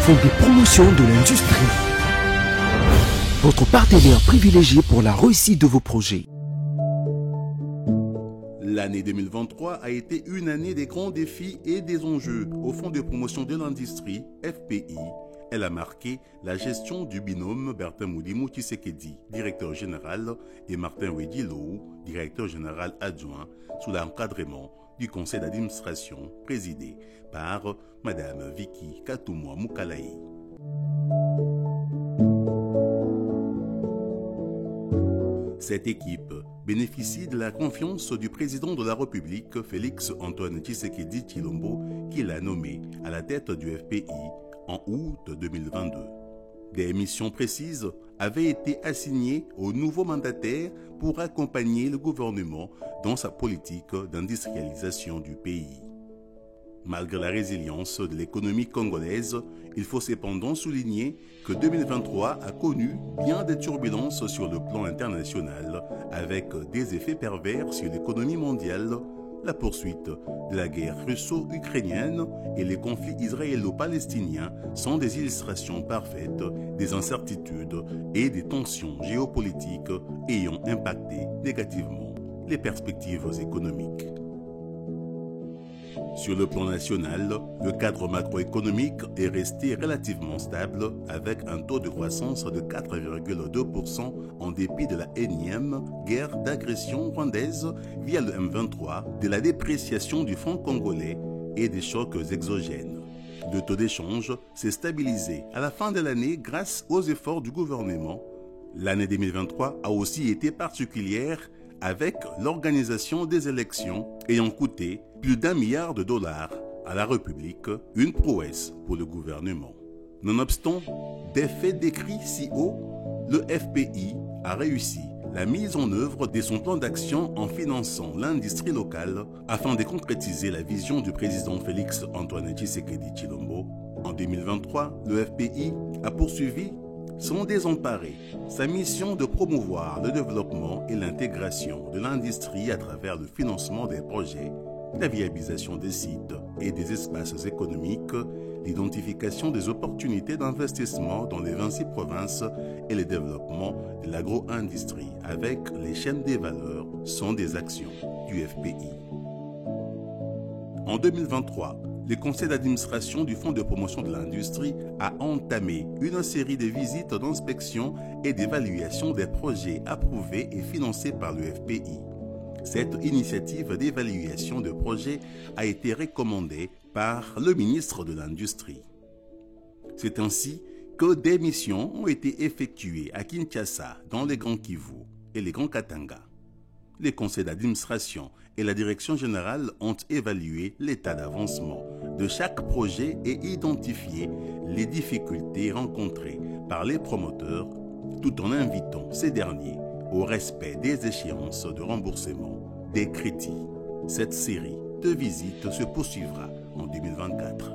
Fonds de promotion de l'industrie. Votre partenaire privilégié pour la réussite de vos projets. L'année 2023 a été une année des grands défis et des enjeux au Fonds de promotion de l'industrie, FPI. Elle a marqué la gestion du binôme Bertin Moulimou Tshisekedi, directeur général, et Martin Wedilou, directeur général adjoint, sous l'encadrement du conseil d'administration présidé par Madame Vicky Katumwa Mukalayi. Cette équipe bénéficie de la confiance du président de la République, Félix-Antoine Tshisekedi Tshilombo, qui l'a nommé à la tête du FPI en août 2022. Des missions précises avaient été assignées au nouveau mandataire pour accompagner le gouvernement dans sa politique d'industrialisation du pays. Malgré la résilience de l'économie congolaise, il faut cependant souligner que 2023 a connu bien des turbulences sur le plan international, avec des effets pervers sur l'économie mondiale, la poursuite de la guerre russo-ukrainienne et les conflits israélo-palestiniens sont des illustrations parfaites des incertitudes et des tensions géopolitiques ayant impacté négativement les perspectives économiques. Sur le plan national, le cadre macroéconomique est resté relativement stable avec un taux de croissance de 4,2% en dépit de la énième guerre d'agression rwandaise via le M23, de la dépréciation du franc congolais et des chocs exogènes. Le taux d'échange s'est stabilisé à la fin de l'année grâce aux efforts du gouvernement. L'année 2023 a aussi été particulière avec l'organisation des élections ayant coûté plus d'1 milliard de dollars à la République, une prouesse pour le gouvernement. Nonobstant des faits décrits si haut, le FPI a réussi la mise en œuvre de son plan d'action en finançant l'industrie locale afin de concrétiser la vision du président Félix-Antoine Tshisekedi Tshilombo. En 2023, le FPI a poursuivi sans désemparer sa mission de promouvoir le développement et l'intégration de l'industrie à travers le financement des projets, la viabilisation des sites et des espaces économiques, l'identification des opportunités d'investissement dans les 26 provinces et le développement de l'agro-industrie avec les chaînes des valeurs sont des actions du FPI. En 2023, le conseil d'administration du Fonds de promotion de l'industrie a entamé une série de visites d'inspection et d'évaluation des projets approuvés et financés par le FPI. Cette initiative d'évaluation de projets a été recommandée par le ministre de l'Industrie. C'est ainsi que des missions ont été effectuées à Kinshasa, dans les Grands Kivu et les Grands Katanga. Les conseils d'administration et la direction générale ont évalué l'état d'avancement de chaque projet et identifié les difficultés rencontrées par les promoteurs, tout en invitant ces derniers au respect des échéances de remboursement des crédits. Cette série de visites se poursuivra en 2024.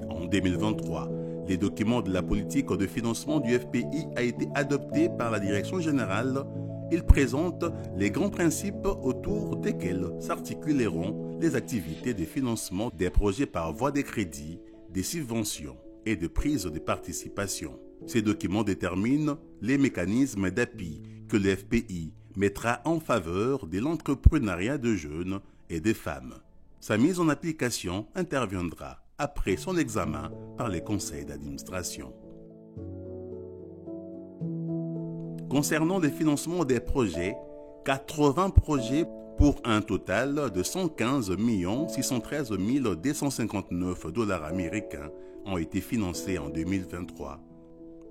En 2023, les documents de la politique de financement du FPI a été adopté par la direction générale. Il présente les grands principes autour desquels s'articuleront les activités de financement des projets par voie de crédit, des subventions et de prise de participation. Ces documents déterminent les mécanismes d'appui que le FPI mettra en faveur de l'entrepreneuriat de jeunes et des femmes. Sa mise en application interviendra après son examen par les conseils d'administration. Concernant le financement des projets, 80 projets pour un total de 115 613 259 dollars américains ont été financés en 2023.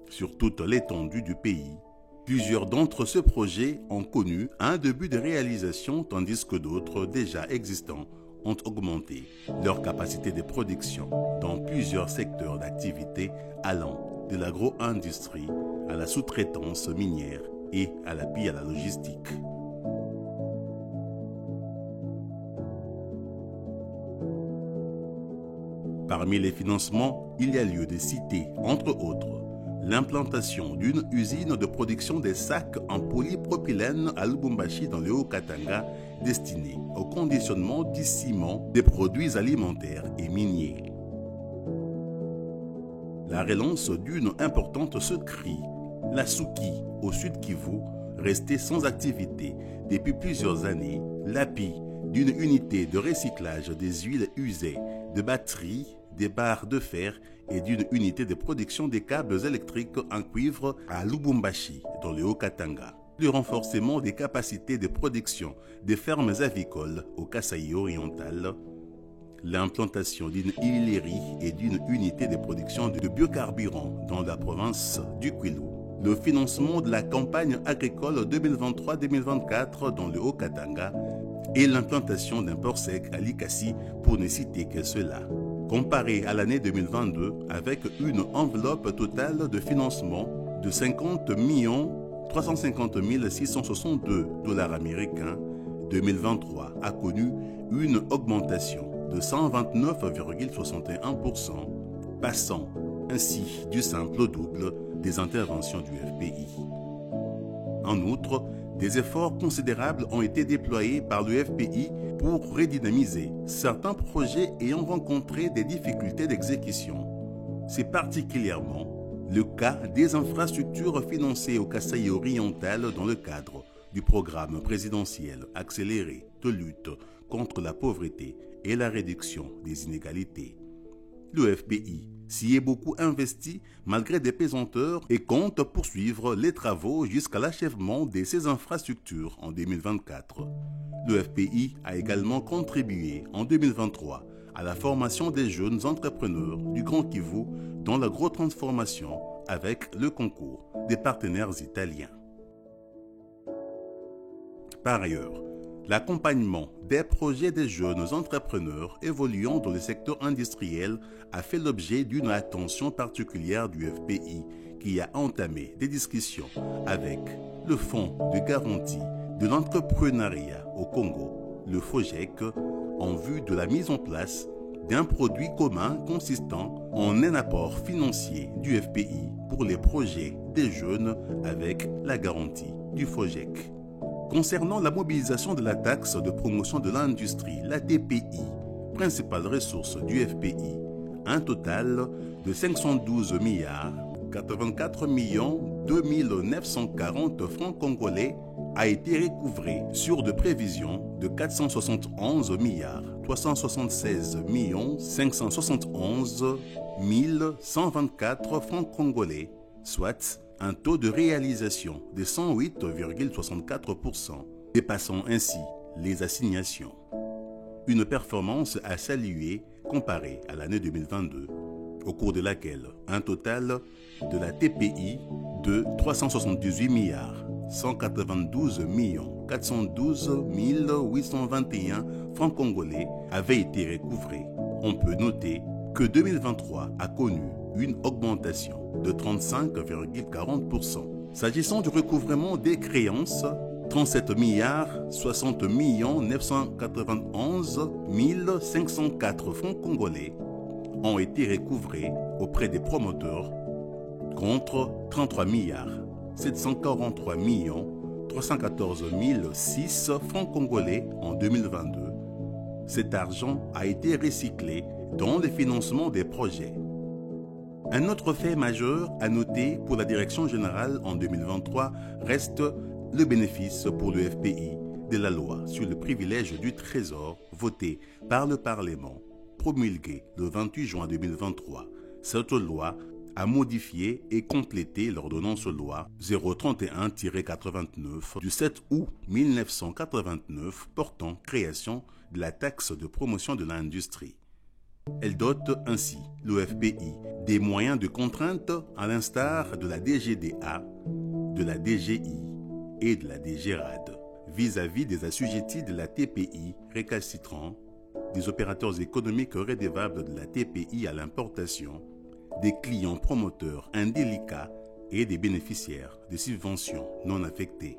Sur toute l'étendue du pays, plusieurs d'entre ces projets ont connu un début de réalisation tandis que d'autres déjà existants ont augmenté leur capacité de production dans plusieurs secteurs d'activité allant de l'agro-industrie à la sous-traitance minière et à l'appui à la logistique. Parmi les financements, il y a lieu de citer, entre autres, l'implantation d'une usine de production des sacs en polypropylène à Lubumbashi dans le Haut-Katanga destinée au conditionnement du ciment des produits alimentaires et miniers. La relance d'une importante sucrerie, la Souki, au sud Kivu, restée sans activité depuis plusieurs années, l'appui d'une unité de recyclage des huiles usées, de batteries, des barres de fer et d'une unité de production des câbles électriques en cuivre à Lubumbashi, dans le Haut-Katanga. Le renforcement des capacités de production des fermes avicoles au Kasaï oriental, l'implantation d'une huilerie et d'une unité de production de biocarburants dans la province du Kwilu, le financement de la campagne agricole 2023-2024 dans le Haut-Katanga et l'implantation d'un port sec à Likasi pour ne citer que cela. Comparé à l'année 2022 avec une enveloppe totale de financement de 50 350 662 $ américains, 2023 a connu une augmentation de 129,61%, passant ainsi du simple au double des interventions du FPI. En outre, des efforts considérables ont été déployés par le FPI pour redynamiser certains projets ayant rencontré des difficultés d'exécution. C'est particulièrement le cas des infrastructures financées au Kasaï oriental dans le cadre du programme présidentiel accéléré de lutte contre la pauvreté et la réduction des inégalités. Le FPI s'y est beaucoup investi malgré des pesanteurs et compte poursuivre les travaux jusqu'à l'achèvement de ces infrastructures en 2024. Le FPI a également contribué en 2023 à la formation des jeunes entrepreneurs du Grand Kivu dans l'agrotransformation avec le concours des partenaires italiens. Par ailleurs, l'accompagnement des projets des jeunes entrepreneurs évoluant dans le secteur industriel a fait l'objet d'une attention particulière du FPI qui a entamé des discussions avec le Fonds de garantie de l'entrepreneuriat au Congo, le FOGEC, en vue de la mise en place d'un produit commun consistant en un apport financier du FPI pour les projets des jeunes avec la garantie du FOGEC. Concernant la mobilisation de la taxe de promotion de l'industrie, la TPI, principale ressource du FPI, un total de 512 milliards 84 2 940 francs congolais a été recouvré sur de prévisions de 471 milliards 376 571 124 francs congolais, soit un taux de réalisation de 108,64%, dépassant ainsi les assignations. Une performance à saluer comparée à l'année 2022, au cours de laquelle un total de la TPI de 378 milliards 192 412 821 francs congolais avait été recouvré. On peut noter que 2023 a connu une augmentation de 35,40%. S'agissant du recouvrement des créances, 37 milliards 60 991 504 francs congolais ont été recouvrés auprès des promoteurs contre 33 milliards 743 314 006 francs congolais en 2022. Cet argent a été recyclé dans le financement des projets. Un autre fait majeur à noter pour la direction générale en 2023 reste le bénéfice pour le FPI de la loi sur le privilège du trésor votée par le Parlement, promulguée le 28 juin 2023. Cette loi a modifié et complété l'ordonnance loi 031-89 du 7 août 1989 portant création de la taxe de promotion de l'industrie. Elle dote ainsi le FPI des moyens de contrainte à l'instar de la DGDA, de la DGI et de la DGRAD vis-à-vis des assujettis de la TPI récalcitrants, des opérateurs économiques redevables de la TPI à l'importation, des clients promoteurs indélicats et des bénéficiaires de subventions non affectées.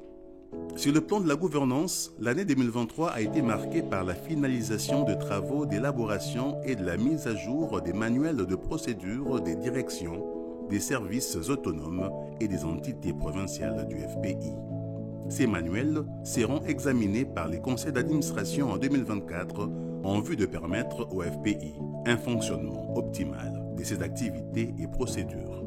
Sur le plan de la gouvernance, l'année 2023 a été marquée par la finalisation de travaux d'élaboration et de la mise à jour des manuels de procédure des directions, des services autonomes et des entités provinciales du FPI. Ces manuels seront examinés par les conseils d'administration en 2024 en vue de permettre au FPI un fonctionnement optimal de ses activités et procédures.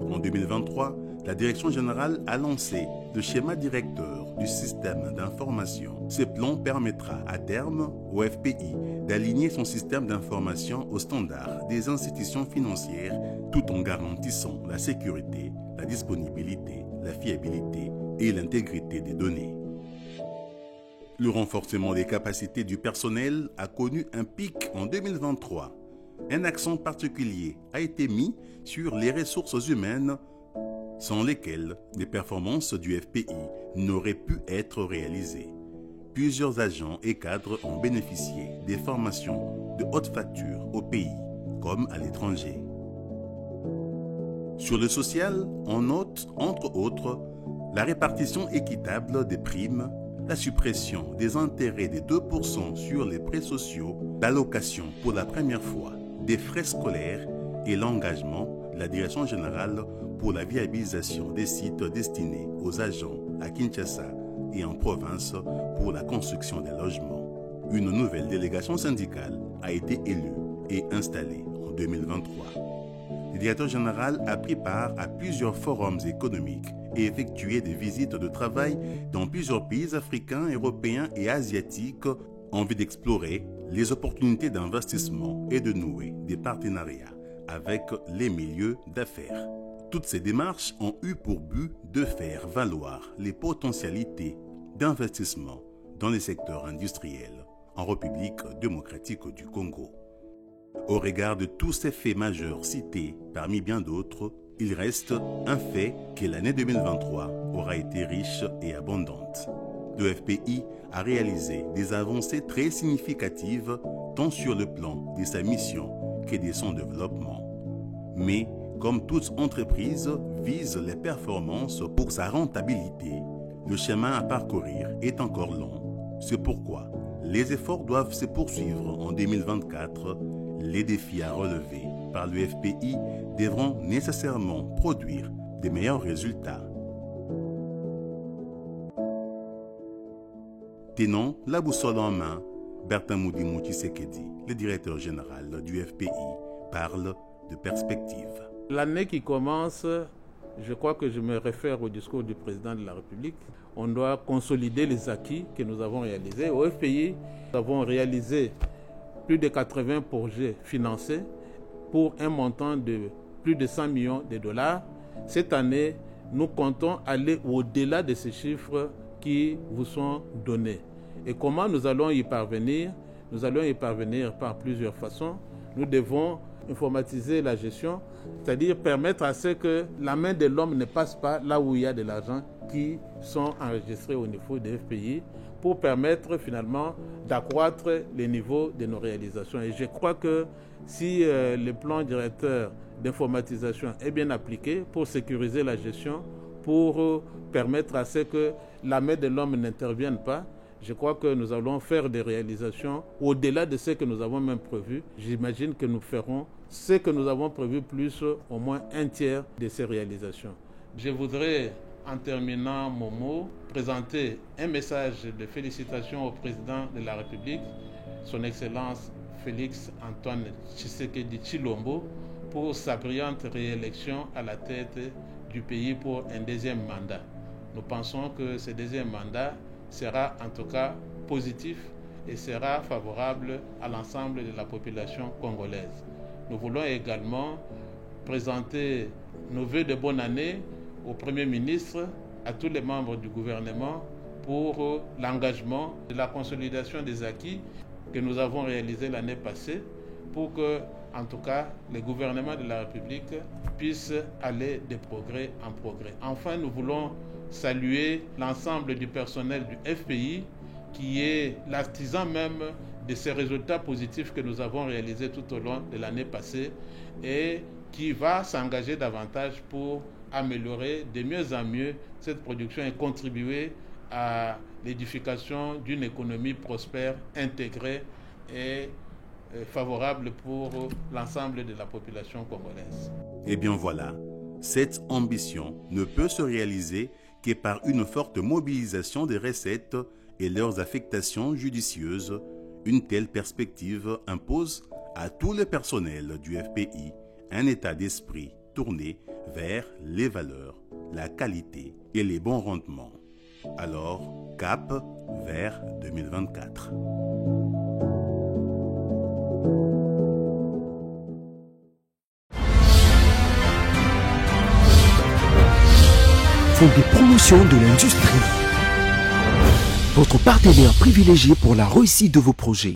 En 2023, la Direction générale a lancé le schéma directeur du système d'information. Ce plan permettra à terme au FPI d'aligner son système d'information aux standards des institutions financières tout en garantissant la sécurité, la disponibilité, la fiabilité et l'intégrité des données. Le renforcement des capacités du personnel a connu un pic en 2023. Un accent particulier a été mis sur les ressources humaines sans lesquelles les performances du FPI n'auraient pu être réalisées. Plusieurs agents et cadres ont bénéficié des formations de haute facture au pays comme à l'étranger. Sur le social, on note, entre autres, la répartition équitable des primes, la suppression des intérêts de 2% sur les prêts sociaux, l'allocation pour la première fois des frais scolaires et l'engagement de la Direction générale pour la viabilisation des sites destinés aux agents à Kinshasa et en province pour la construction des logements. Une nouvelle délégation syndicale a été élue et installée en 2023. Le directeur général a pris part à plusieurs forums économiques et effectué des visites de travail dans plusieurs pays africains, européens et asiatiques en vue d'explorer les opportunités d'investissement et de nouer des partenariats avec les milieux d'affaires. Toutes ces démarches ont eu pour but de faire valoir les potentialités d'investissement dans les secteurs industriels en République démocratique du Congo. Au regard de tous ces faits majeurs cités parmi bien d'autres, il reste un fait que l'année 2023 aura été riche et abondante. Le FPI a réalisé des avancées très significatives tant sur le plan de sa mission que de son développement. Mais, comme toute entreprise vise les performances pour sa rentabilité, le chemin à parcourir est encore long. C'est pourquoi les efforts doivent se poursuivre en 2024. Les défis à relever par le FPI devront nécessairement produire de meilleurs résultats. Tenant la boussole en main, Bertin Moudimou Tshisekedi, le directeur général du FPI, parle de perspective. L'année qui commence, je crois que je me réfère au discours du président de la République. On doit consolider les acquis que nous avons réalisés. Au FPI, nous avons réalisé plus de 80 projets financés pour un montant de plus de 100 millions de dollars. Cette année, nous comptons aller au-delà de ces chiffres qui vous sont donnés. Et comment nous allons y parvenir? Nous allons y parvenir par plusieurs façons. Nous devons informatiser la gestion, c'est-à-dire permettre à ce que la main de l'homme ne passe pas là où il y a de l'argent qui sont enregistrés au niveau des FPI pour permettre finalement d'accroître les niveaux de nos réalisations. Et je crois que si le plan directeur d'informatisation est bien appliqué pour sécuriser la gestion, pour permettre à ce que la main de l'homme n'intervienne pas, je crois que nous allons faire des réalisations au-delà de ce que nous avons même prévu. J'imagine que nous ferons ce que nous avons prévu plus au moins un tiers de ces réalisations. Je voudrais, en terminant mon mot, présenter un message de félicitations au président de la République, son Excellence Félix Antoine Tshisekedi Tshilombo, pour sa brillante réélection à la tête du pays pour un deuxième mandat. Nous pensons que ce deuxième mandat sera en tout cas positif et sera favorable à l'ensemble de la population congolaise. Nous voulons également présenter nos vœux de bonne année au Premier ministre, à tous les membres du gouvernement pour l'engagement de la consolidation des acquis que nous avons réalisés l'année passée pour que, en tout cas, le gouvernement de la République puisse aller de progrès en progrès. Enfin, nous voulons saluer l'ensemble du personnel du FPI qui est l'artisan même de ces résultats positifs que nous avons réalisés tout au long de l'année passée et qui va s'engager davantage pour améliorer de mieux en mieux cette production et contribuer à l'édification d'une économie prospère, intégrée et favorable pour l'ensemble de la population congolaise. Eh bien voilà, cette ambition ne peut se réaliser que par une forte mobilisation des recettes et leurs affectations judicieuses. Une telle perspective impose à tout le personnel du FPI un état d'esprit tourné vers les valeurs, la qualité et les bons rendements. Alors, cap vers 2024. Fonds des promotions de l'industrie. Votre partenaire privilégié pour la réussite de vos projets.